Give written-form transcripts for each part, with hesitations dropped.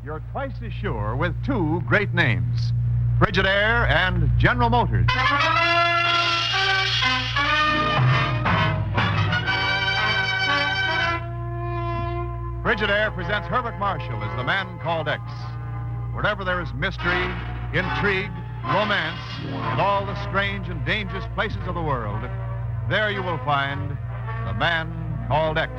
you're twice as sure with two great names, Frigidaire and General Motors. Frigidaire presents Herbert Marshall as the man called X. Wherever there is mystery, intrigue, romance, and all the strange and dangerous places of the world, there you will find the man called X.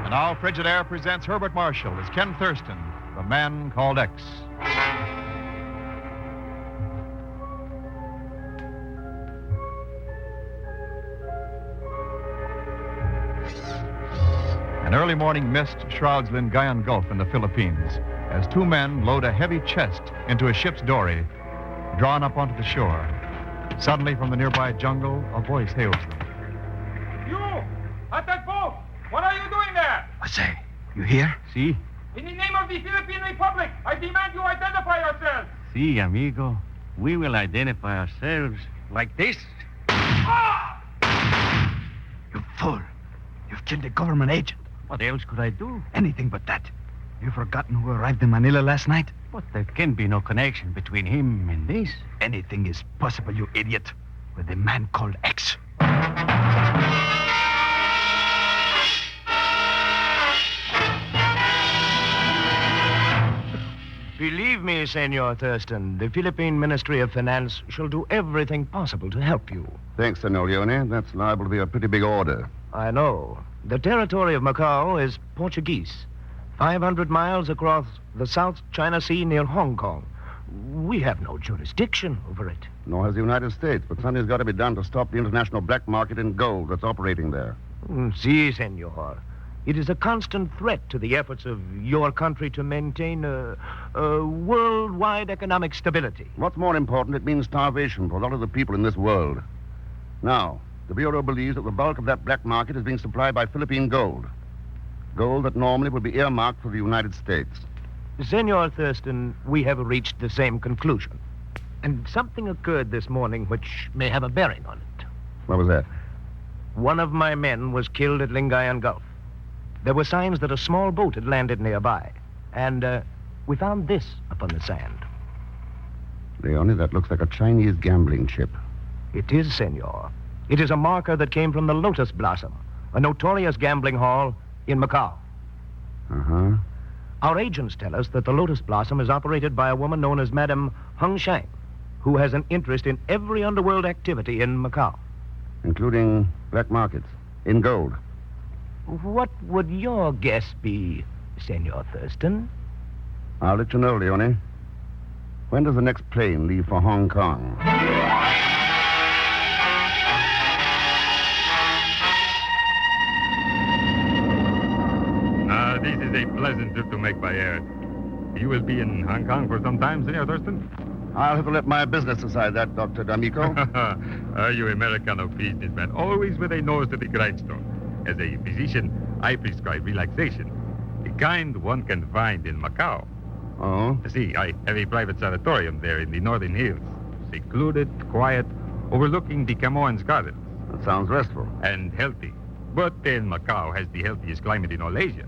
And now Frigidaire presents Herbert Marshall as Ken Thurston, the man called X. An early morning mist shrouds Lingayen Gulf in the Philippines as two men load a heavy chest into a ship's dory, drawn up onto the shore. Suddenly, from the nearby jungle, a voice hails them. You! At that boat! What are you doing there? I say, you hear? Si. In the name of the Philippine Republic, I demand you identify yourselves. Si, amigo. We will identify ourselves like this. You fool. You've killed a government agent. What else could I do? Anything but that. You've forgotten who arrived in Manila last night? But there can be no connection between him and this. Anything is possible, you idiot. With a man called X. Believe me, Senor Thurston, the Philippine Ministry of Finance shall do everything possible to help you. Thanks, Senor Leone. That's liable to be a pretty big order. I know. The territory of Macau is Portuguese, 500 miles across the South China Sea near Hong Kong. We have no jurisdiction over it. Nor has the United States, but something's got to be done to stop the international black market in gold that's operating there. Si, senor. It is a constant threat to the efforts of your country to maintain a worldwide economic stability. What's more important, it means starvation for a lot of the people in this world. Now, the Bureau believes that the bulk of that black market is being supplied by Philippine gold. Gold that normally would be earmarked for the United States. Senor Thurston, we have reached the same conclusion. And something occurred this morning which may have a bearing on it. What was that? One of my men was killed at Lingayen Gulf. There were signs that a small boat had landed nearby. And we found this upon the sand. Leone, that looks like a Chinese gambling chip. It is, senor. It is a marker that came from the Lotus Blossom, a notorious gambling hall in Macau. Uh-huh. Our agents tell us that the Lotus Blossom is operated by a woman known as Madame Hung Shang, who has an interest in every underworld activity in Macau. Including black markets, in gold. What would your guess be, Senor Thurston? I'll let you know, Leone. When does the next plane leave for Hong Kong? This is a pleasant trip to make by air. You will be in Hong Kong for some time, Senor Thurston? I'll have to let my business decide that, Dr. D'Amico. Are you Americano businessman, always with a nose to the grindstone? As a physician, I prescribe relaxation, the kind one can find in Macau. Oh? See, I have a private sanatorium there in the northern hills. Secluded, quiet, overlooking the Camoens Gardens. That sounds restful. And healthy. But then Macau has the healthiest climate in all Asia.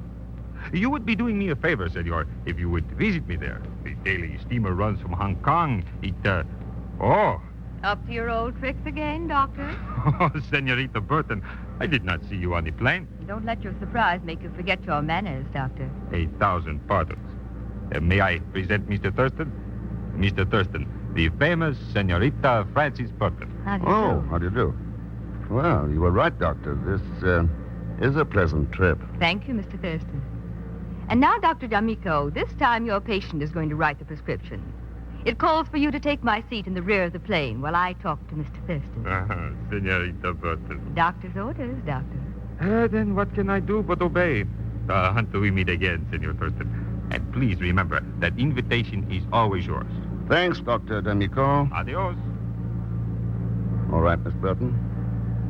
You would be doing me a favor, senor, if you would visit me there. The daily steamer runs from Hong Kong. Up to your old tricks again, Doctor? Oh, Senorita Burton, I did not see you on the plane. Don't let your surprise make you forget your manners, Doctor. 1,000 pardons. May I present Mr. Thurston? Mr. Thurston, the famous Senorita Frances Burton. How do you do? How do you do? Well, you were right, Doctor. This is a pleasant trip. Thank you, Mr. Thurston. And now, Dr. D'Amico, this time your patient is going to write the prescription. It calls for you to take my seat in the rear of the plane while I talk to Mr. Thurston. Senorita Burton. Doctor's orders, Doctor. Then what can I do but obey? Until we meet again, Senor Thurston. And please remember that invitation is always yours. Thanks, Dr. D'Amico. Adios. All right, Miss Burton.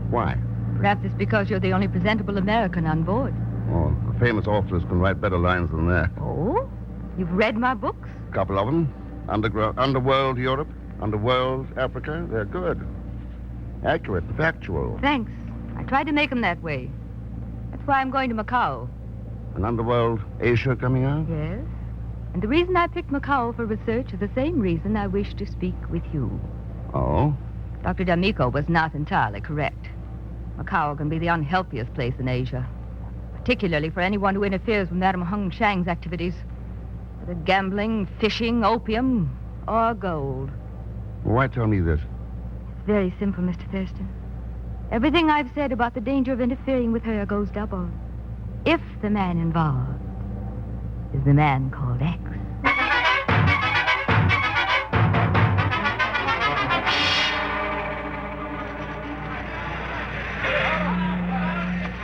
Why? Perhaps it's because you're the only presentable American on board. Oh, a famous authors can write better lines than that. Oh? You've read my books? A couple of them. Underworld Europe, Underworld Africa. They're good. Accurate, factual. Thanks. I tried to make them that way. That's why I'm going to Macau. An Underworld Asia coming out? Yes. And the reason I picked Macau for research is the same reason I wish to speak with you. Oh? Dr. D'Amico was not entirely correct. Macau can be the unhealthiest place in Asia, particularly for anyone who interferes with Madame Hung Chang's activities. Whether gambling, fishing, opium, or gold. Why tell me this? It's very simple, Mr. Thurston. Everything I've said about the danger of interfering with her goes double. If the man involved is the man called X.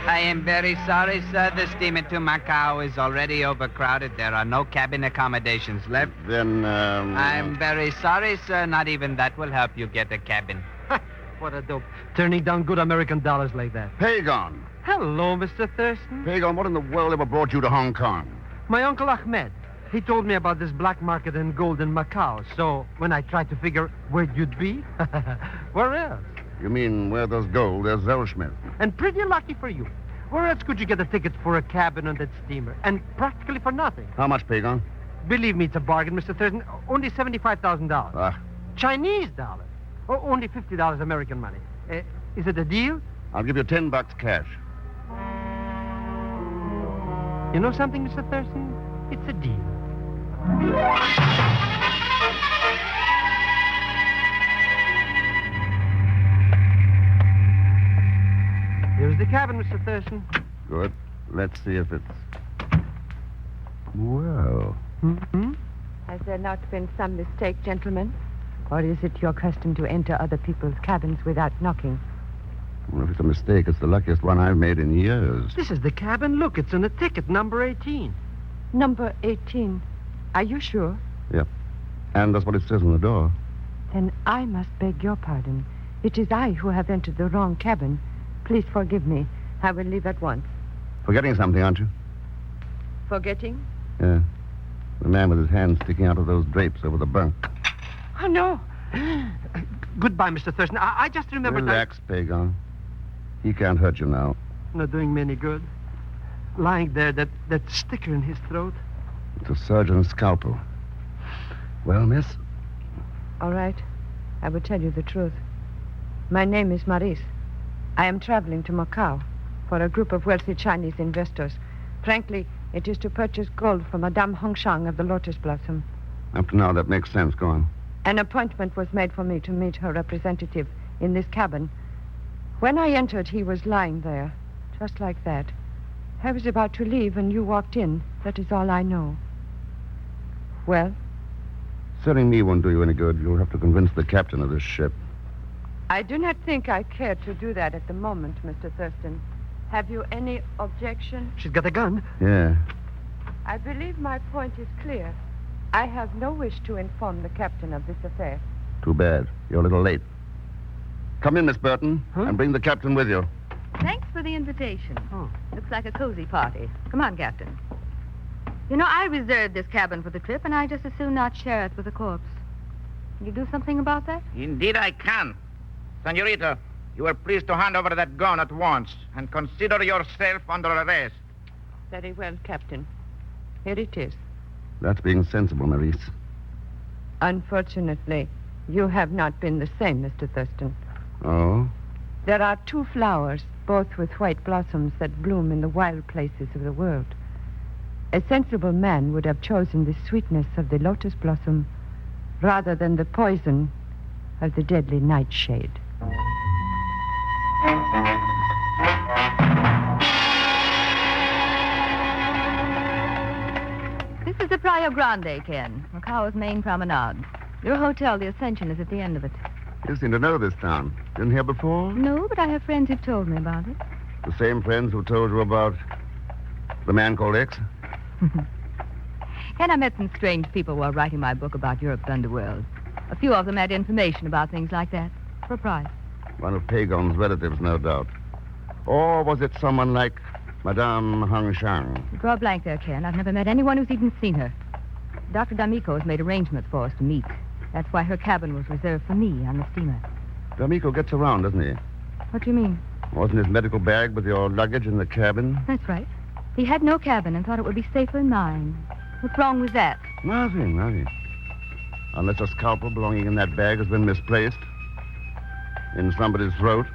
I am very sorry, sir. The steamer to Macau is already overcrowded. There are no cabin accommodations left. Then, I'm very sorry, sir. Not even that will help you get a cabin. What a dope. Turning down good American dollars like that. Pagon. Hello, Mr. Thurston. Pagon, what in the world ever brought you to Hong Kong? My Uncle Ahmed. He told me about this black market in gold in Macau. So when I tried to figure where you'd be, where else? You mean where there's gold, there's Zellschmidt. And pretty lucky for you. Where else could you get a ticket for a cabin on that steamer? And practically for nothing. How much, Pagon? Believe me, it's a bargain, Mr. Thurston. Only $75,000. Ah, Chinese dollars. Or only $50 American money. Is it a deal? I'll give you $10 cash. You know something, Mr. Thurston? It's a deal. Here's the cabin, Mr. Thurston. Good. Let's see if it's... Well... Mm-hmm. Has there not been some mistake, gentlemen? Or is it your custom to enter other people's cabins without knocking? Well, if it's a mistake, it's the luckiest one I've made in years. This is the cabin. Look, it's on the ticket, number 18. Number 18. Are you sure? Yep. And that's what it says on the door. Then I must beg your pardon. It is I who have entered the wrong cabin. Please forgive me. I will leave at once. Forgetting something, aren't you? Forgetting? Yeah. The man with his hand sticking out of those drapes over the bunk. Oh, no. Goodbye, Mr. Thurston. I just remembered Relax, Pagon. He can't hurt you now. Not doing me any good. Lying there, that sticker in his throat. It's a surgeon's scalpel. Well, miss? All right. I will tell you the truth. My name is Maurice. I am traveling to Macau for a group of wealthy Chinese investors. Frankly, it is to purchase gold from Madame Hongshang of the Lotus Blossom. Up to now, that makes sense. Go on. An appointment was made for me to meet her representative in this cabin. When I entered, he was lying there, just like that. I was about to leave, and you walked in. That is all I know. Well? Selling me won't do you any good. You'll have to convince the captain of this ship. I do not think I care to do that at the moment, Mr. Thurston. Have you any objection? She's got a gun. Yeah. I believe my point is clear. I have no wish to inform the captain of this affair. Too bad. You're a little late. Come in, Miss Burton, and bring the captain with you. Thanks for the invitation. Looks like a cozy party. Come on, Captain. You know, I reserved this cabin for the trip, and I just as soon not share it with the corpse. Can you do something about that? Indeed I can. Senorita, you are pleased to hand over that gun at once and consider yourself under arrest. Very well, Captain. Here it is. That's being sensible, Maurice. Unfortunately, you have not been the same, Mr. Thurston. Oh? There are two flowers, both with white blossoms that bloom in the wild places of the world. A sensible man would have chosen the sweetness of the lotus blossom rather than the poison of the deadly nightshade. This is the Playa Grande, Ken, Macau's main promenade. Your hotel, the Ascension, is at the end of it. You seem to know this town. Been here before? No, but I have friends who've told me about it. The same friends who told you about the man called X? Ken, I met some strange people while writing my book about Europe's underworld. A few of them had information about things like that, for a price. One of Pagon's relatives, no doubt. Or was it someone like Madame Hung Shang. You draw a blank there, Ken. I've never met anyone who's even seen her. Dr. D'Amico has made arrangements for us to meet. That's why her cabin was reserved for me on the steamer. D'Amico gets around, doesn't he? What do you mean? Wasn't his medical bag with your luggage in the cabin? That's right. He had no cabin and thought it would be safer in mine. What's wrong with that? Nothing. Unless a scalpel belonging in that bag has been misplaced in somebody's throat.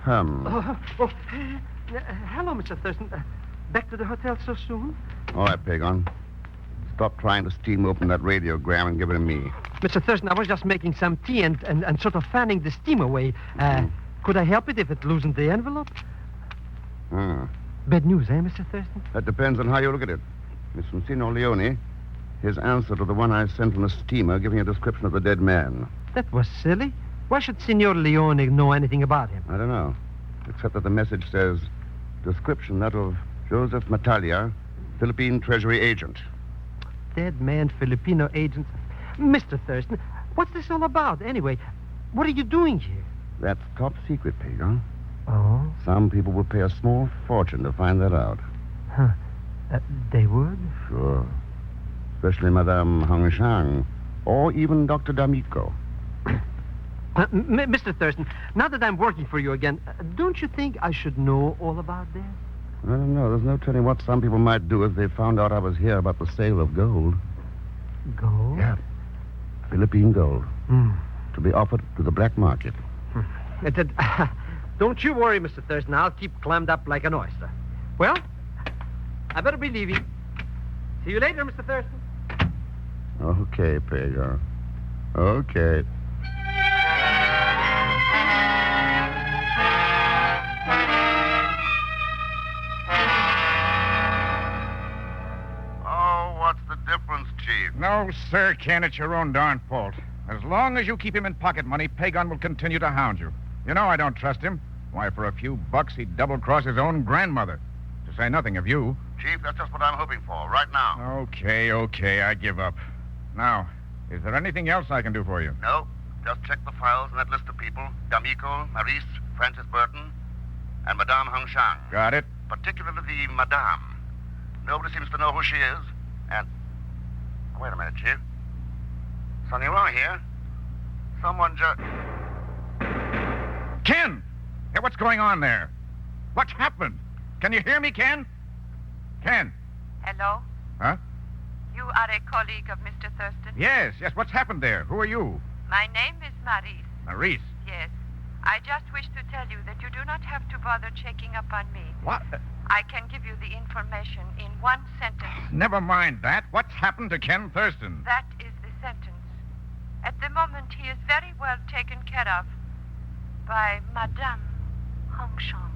Hello, Mr. Thurston. Back to the hotel so soon? All right, Pagon. Stop trying to steam open that radiogram and give it to me. Mr. Thurston, I was just making some tea and sort of fanning the steam away. Could I help it if it loosened the envelope? Bad news, Mr. Thurston? That depends on how you look at it. Miss Monsignor Leone, his answer to the one I sent on the steamer giving a description of the dead man. That was silly. Why should Signor Leone know anything about him? I don't know. Except that the message says, description that of Joseph Matalia, Philippine Treasury agent. Dead man, Filipino agent. Mr. Thurston, what's this all about, anyway? What are you doing here? That's top secret, Pagon. Oh? Some people would pay a small fortune to find that out. Huh. They would? Sure. Especially Madame Hung Shang, or even Dr. D'Amico. Mr. Thurston, now that I'm working for you again, don't you think I should know all about this? I don't know. There's no telling what some people might do if they found out I was here about the sale of gold. Gold? Yeah. Philippine gold. To be offered to the black market. Don't you worry, Mr. Thurston. I'll keep clammed up like an oyster. Well, I better be leaving. See you later, Mr. Thurston. Okay, Pagon. Okay. No, sir, Ken, it's your own darn fault. As long as you keep him in pocket money, Pagon will continue to hound you. You know I don't trust him. Why, for a few bucks, he'd double-cross his own grandmother. To say nothing of you. Chief, that's just what I'm hoping for, right now. Okay, I give up. Now, is there anything else I can do for you? No, just check the files in that list of people. D'Amico, Maurice, Francis Burton, and Madame Hung Shang. Got it. Particularly the Madame. Nobody seems to know who she is, and... Wait a minute, Chief. Something wrong here. Someone just... Ken! Hey, what's going on there? What's happened? Can you hear me, Ken? Ken? Hello? Huh? You are a colleague of Mr. Thurston? Yes. What's happened there? Who are you? My name is Maurice. Maurice? Yes. I just wish to tell you that you do not have to bother checking up on me. What? I can give you the information in one sentence. Never mind that. What's happened to Ken Thurston? That is the sentence. At the moment, he is very well taken care of by Madame Hung Shang.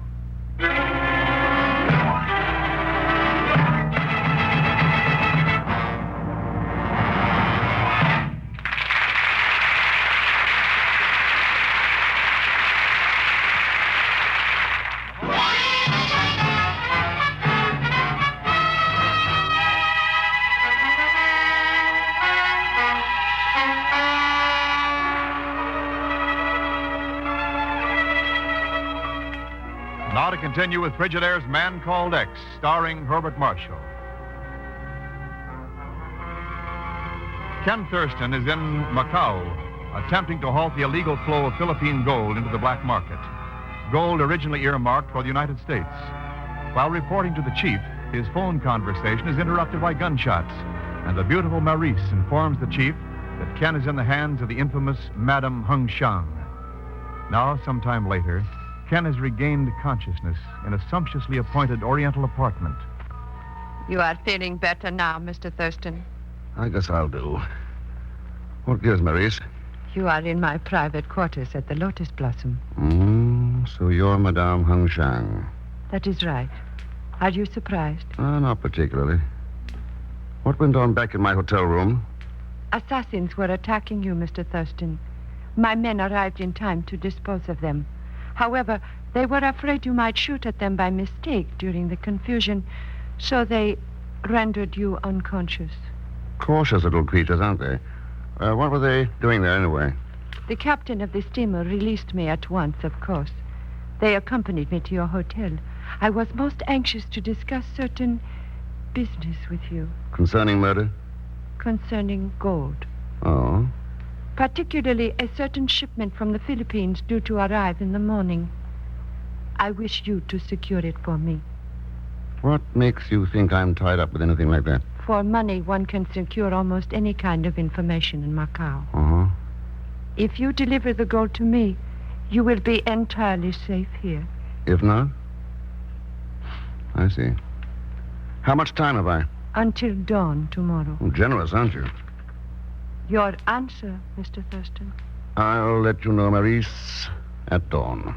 Now to continue with Frigidaire's Man Called X, starring Herbert Marshall. Ken Thurston is in Macau, attempting to halt the illegal flow of Philippine gold into the black market. Gold originally earmarked for the United States. While reporting to the chief, his phone conversation is interrupted by gunshots, and the beautiful Maurice informs the chief that Ken is in the hands of the infamous Madame Hung Shang. Now, sometime later, Ken has regained consciousness in a sumptuously appointed Oriental apartment. You are feeling better now, Mr. Thurston? I guess I'll do. What gives, Maurice? You are in my private quarters at the Lotus Blossom. So you're Madame Hung Shang. That is right. Are you surprised? Not particularly. What went on back in my hotel room? Assassins were attacking you, Mr. Thurston. My men arrived in time to dispose of them. However, they were afraid you might shoot at them by mistake during the confusion, so they rendered you unconscious. Cautious little creatures, aren't they? What were they doing there anyway? The captain of the steamer released me at once, of course. They accompanied me to your hotel. I was most anxious to discuss certain business with you Concerning murder? concerning gold. Oh. Particularly a certain shipment from the Philippines due to arrive in the morning. I wish you to secure it for me. What makes you think I'm tied up with anything like that? For money, one can secure almost any kind of information in Macau. Uh-huh. If you deliver the gold to me, you will be entirely safe here. If not? I see. How much time have I? Until dawn tomorrow. Oh, generous, aren't you? Your answer, Mr. Thurston. I'll let you know, Maurice, at dawn.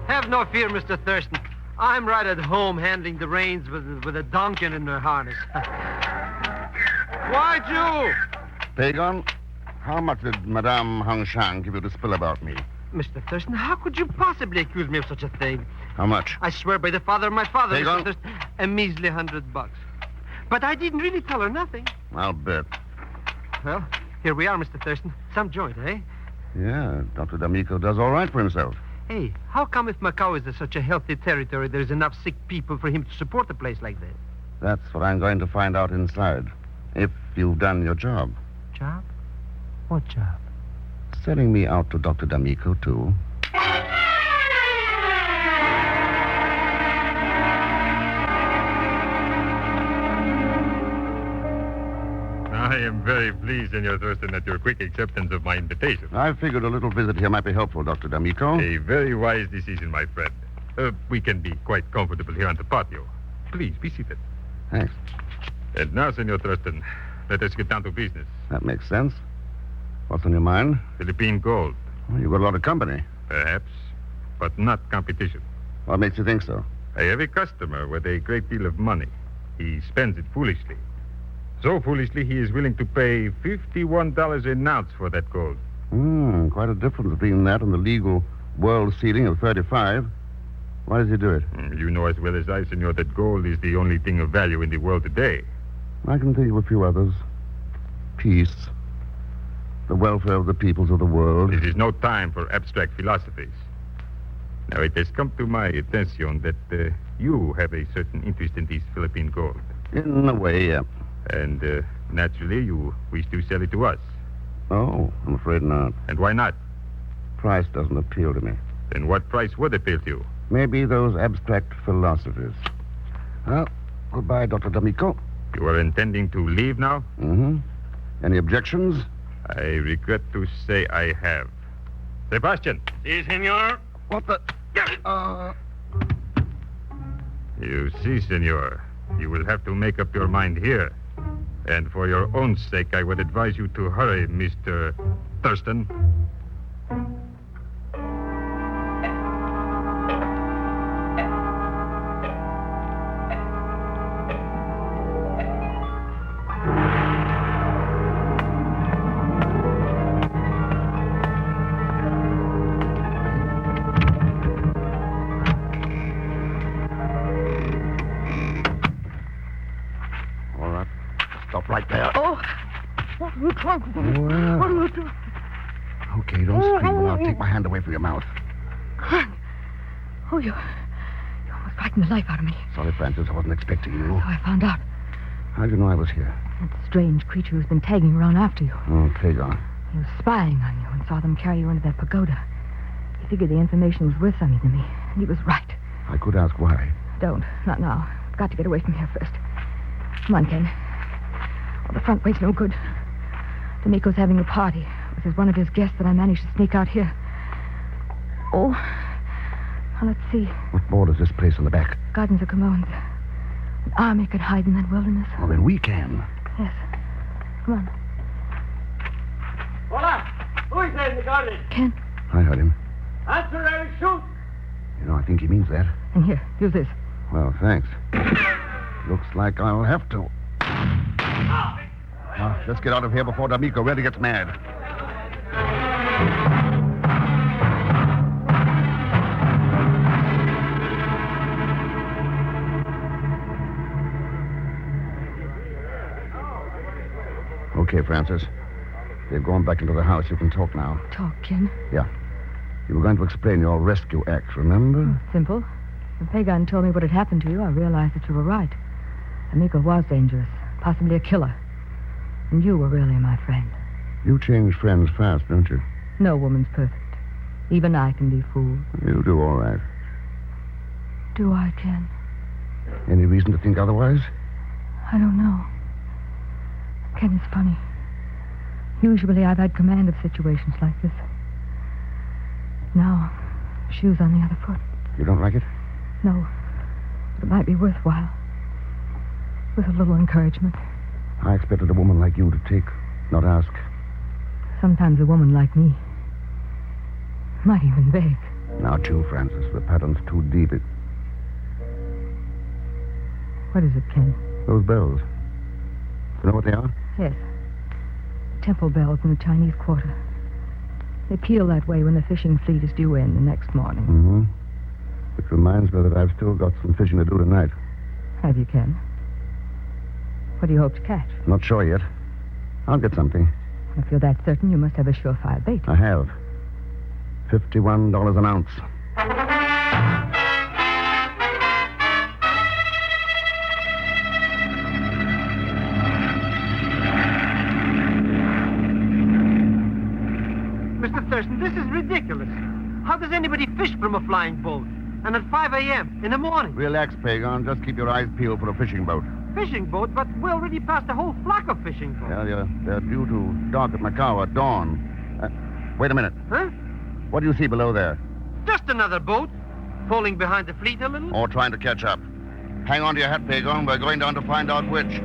Have no fear, Mr. Thurston. I'm right at home handling the reins with a donkey in their harness. Why, Jew? Pagon, how much did Madame Hung Shang give you to spill about me? Mr. Thurston, how could you possibly accuse me of such a thing? How much? I swear by the father of my father, Pagon? Mr. Thurston, a measly $100. But I didn't really tell her nothing. I'll bet. Well, here we are, Mr. Thurston. Some joint, eh? Yeah, Dr. D'Amico does all right for himself. Hey, how come if Macau is such a healthy territory, there's enough sick people for him to support a place like that? That's what I'm going to find out inside. If you've done your job. Job? What job? Selling me out to Dr. D'Amico, too. I am very pleased, Senor Thurston, at your quick acceptance of my invitation. I figured a little visit here might be helpful, Dr. D'Amico. A very wise decision, my friend. We can be quite comfortable here on the patio. Please, be seated. Thanks. And now, Senor Thurston, let us get down to business. That makes sense. What's on your mind? Philippine gold, Well, you've got a lot of company. perhaps, but not competition. What makes you think so? I have a customer with a great deal of money. He spends it foolishly. So foolishly, he is willing to pay $51 an ounce for that gold. Quite a difference between that and the legal world ceiling of 35. Why does he do it? You know as well as I, senor, that gold is the only thing of value in the world today. I can think of a few others. Peace. The welfare of the peoples of the world. This is no time for abstract philosophies. Now, it has come to my attention that you have a certain interest in this Philippine gold. In a way, yeah. And naturally, you wish to sell it to us. Oh, I'm afraid not. And why not? Price doesn't appeal to me. Then what price would appeal to you? Maybe those abstract philosophies. Well, goodbye, Dr. D'Amico. You are intending to leave now? Mm-hmm. Any objections? I regret to say I have. Sebastian! Si, senor. What the... You see, senor, you will have to make up your mind here. And for your own sake, I would advise you to hurry, Mr. Thurston. All right. Stop right there. Oh, what are you trying to do? Well. What are you doing? Okay, don't scream, and I'll take my hand away from your mouth. Oh, you almost frightened the life out of me. Sorry, Francis, I wasn't expecting you. So I found out. How'd you know I was here? That strange creature who's been tagging around after you. Oh, Pagon. He was spying on you and saw them carry you into that pagoda. He figured the information was worth something to me, and he was right. I could ask why. Don't. Not now. I've got to get away from here first. Come on, Ken. Oh, the front way's no good. D'Amico's having a party. It was one of his guests that I managed to sneak out here. Oh. Now, let's see. What borders this place on the back? Gardens of Comones. An army could hide in that wilderness. Well, then we can. Yes. Come on. Hola! Who is there in the garden? Ken. I heard him. Answer or shoot! You know, I think he means that. And here, use this. Well, thanks. Looks like I'll have to. Now, let's get out of here before D'Amico really gets mad. Okay, Francis. They've gone back into the house. You can talk now. Talk, Ken. Yeah. You were going to explain your rescue act, remember? Simple. When Pagan told me what had happened to you, I realized that you were right. Amico was dangerous, possibly a killer. And you were really my friend. You change friends fast, don't you? No woman's perfect. Even I can be fooled. You do all right. Do I, Ken? Any reason to think otherwise? I don't know. Ken, it's funny. Usually I've had command of situations like this. Now, shoes on the other foot. You don't like it? No. But it might be worthwhile. With a little encouragement. I expected a woman like you to take, not ask. Sometimes a woman like me might even beg. Now, too, Francis. The pattern's too deep. What is it, Ken? Those bells. You know what they are? Yes. Temple bells in the Chinese Quarter. They peal that way when the fishing fleet is due in the next morning. Mm-hmm. Which reminds me that I've still got some fishing to do tonight. Have you, Ken? What do you hope to catch? Not sure yet. I'll get something. If you're that certain, you must have a surefire bait. I have. $51 an ounce. Mr. Thurston, this is ridiculous. How does anybody fish from a flying boat? And at 5 a.m. in the morning? Relax, Pagan. Just keep your eyes peeled for a fishing boat. Fishing boat? But we already passed a whole flock of fishing boats. Yeah, they're due to dock at Macau at dawn. Wait a minute. Huh? What do you see below there? Just another boat. Falling behind the fleet a little. Or trying to catch up. Hang on to your hat, Pagan. We're going down to find out which.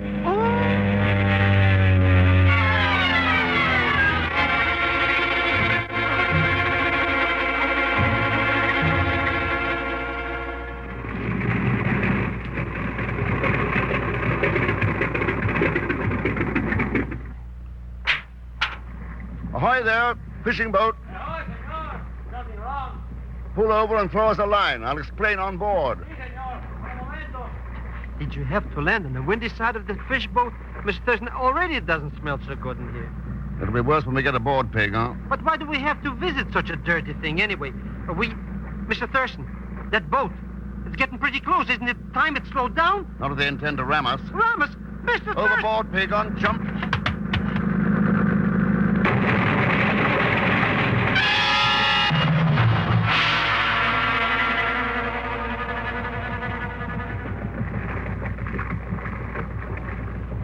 Ahoy there, fishing boat. No, senor. Nothing wrong. Pull over and throw us a line. I'll explain on board. Si, senor. Un momento. Did you have to land on the windy side of the fish boat? Mr. Thurston, already it doesn't smell so good in here. It'll be worse when we get aboard, Pagan. But why do we have to visit such a dirty thing anyway? Mr. Thurston, that boat, it's getting pretty close. Isn't it time it slowed down? Not if they intend to ram us. Ram us? Mr. Thurston! Overboard, Pagan. Jump.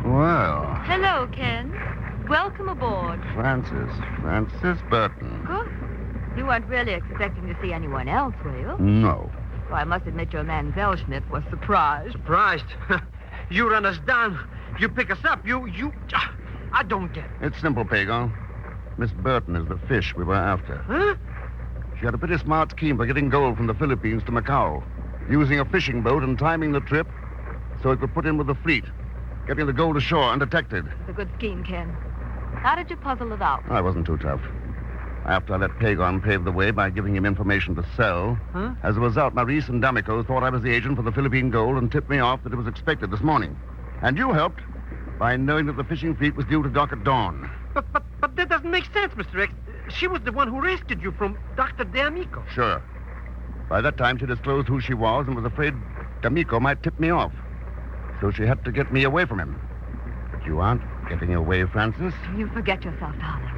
Well, Hello, Ken. Welcome aboard. Francis Burton. Good. You weren't really expecting to see anyone else, were you? No. So I must admit your man Welschmidt was surprised. Surprised? You run us down. You pick us up. I don't get it. It's simple, Pagan. Miss Burton is the fish we were after. Huh? She had a pretty smart scheme for getting gold from the Philippines to Macau, using a fishing boat and timing the trip so it could put in with the fleet, getting the gold ashore undetected. It's a good scheme, Ken. How did you puzzle it out? I wasn't too tough. After I let Pagan pave the way by giving him information to sell, as a result, Maurice and D'Amico thought I was the agent for the Philippine gold and tipped me off that it was expected this morning. And you helped by knowing that the fishing fleet was due to dock at dawn. But that doesn't make sense, Mr. X. She was the one who rescued you from Dr. D'Amico. Sure. By that time, she disclosed who she was and was afraid D'Amico might tip me off. So she had to get me away from him. But you aren't getting away, Francis. You forget yourself, darling.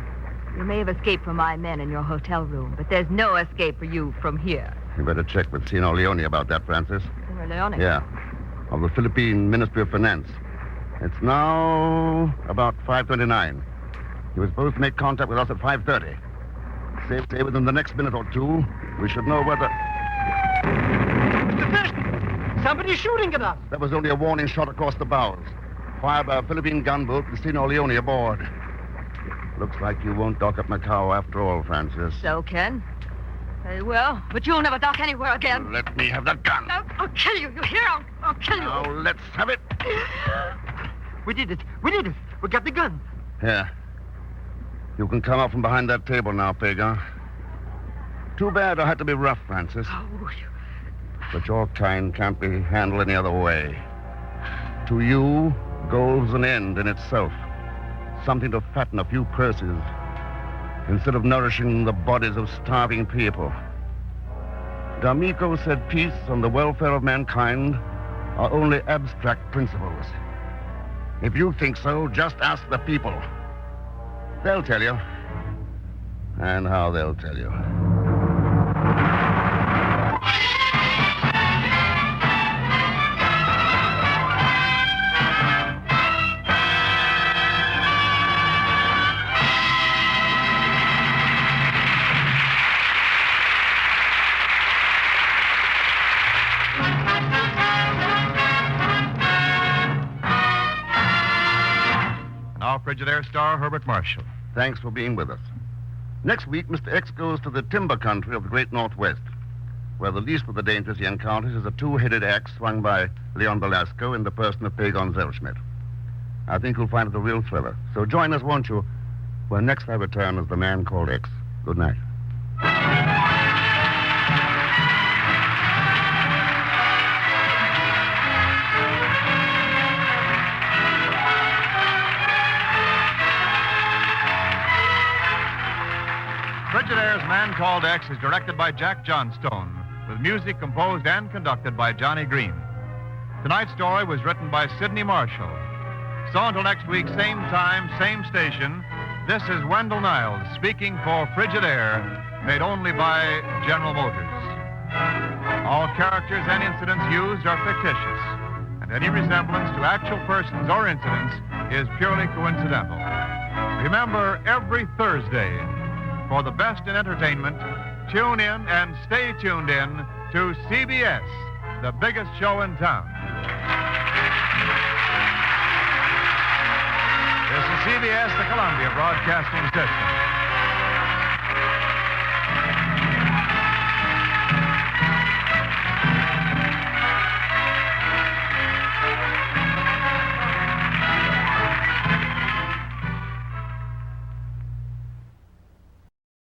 You may have escaped from my men in your hotel room, but there's no escape for you from here. You better check with Sino Leone about that, Francis. Sino Leone? Yeah. Of the Philippine Ministry of Finance. It's now about 5:29. He was supposed to make contact with us at 5:30. Say within the next minute or two, we should know whether... Mr. Thurston, somebody's shooting at us. That was only a warning shot across the bows. Fired by a Philippine gunboat with Sino Leone aboard. Looks like you won't dock at Macau after all, Francis. So, Ken. Very well, but you'll never dock anywhere again. Let me have that gun. I'll kill you. You hear? I'll kill you. Now, let's have it. We did it. We got the gun. Here. You can come up from behind that table now, Pagan. Too bad I had to be rough, Francis. Oh, But your kind can't be handled any other way. To you, gold's an end in itself. Something to fatten a few purses instead of nourishing the bodies of starving people. D'Amico said peace and the welfare of mankind are only abstract principles. If you think so, just ask the people. They'll tell you. And how they'll tell you. Now, Frigidaire star Herbert Marshall. Thanks for being with us. Next week, Mr. X goes to the timber country of the great Northwest, where the least of the dangers he encounters is a two-headed axe swung by Leon Velasco in the person of Pagon Zellschmidt. I think you'll find it a real thriller. So join us, won't you, when next I return as the man called X. Good night. Frigidaire's Man Called X is directed by Jack Johnstone, with music composed and conducted by Johnny Green. Tonight's story was written by Sidney Marshall. So until next week, same time, same station, this is Wendell Niles speaking for Frigidaire, made only by General Motors. All characters and incidents used are fictitious, and any resemblance to actual persons or incidents is purely coincidental. Remember, every Thursday, for the best in entertainment, tune in and stay tuned in to CBS, the biggest show in town. This is CBS, the Columbia Broadcasting System.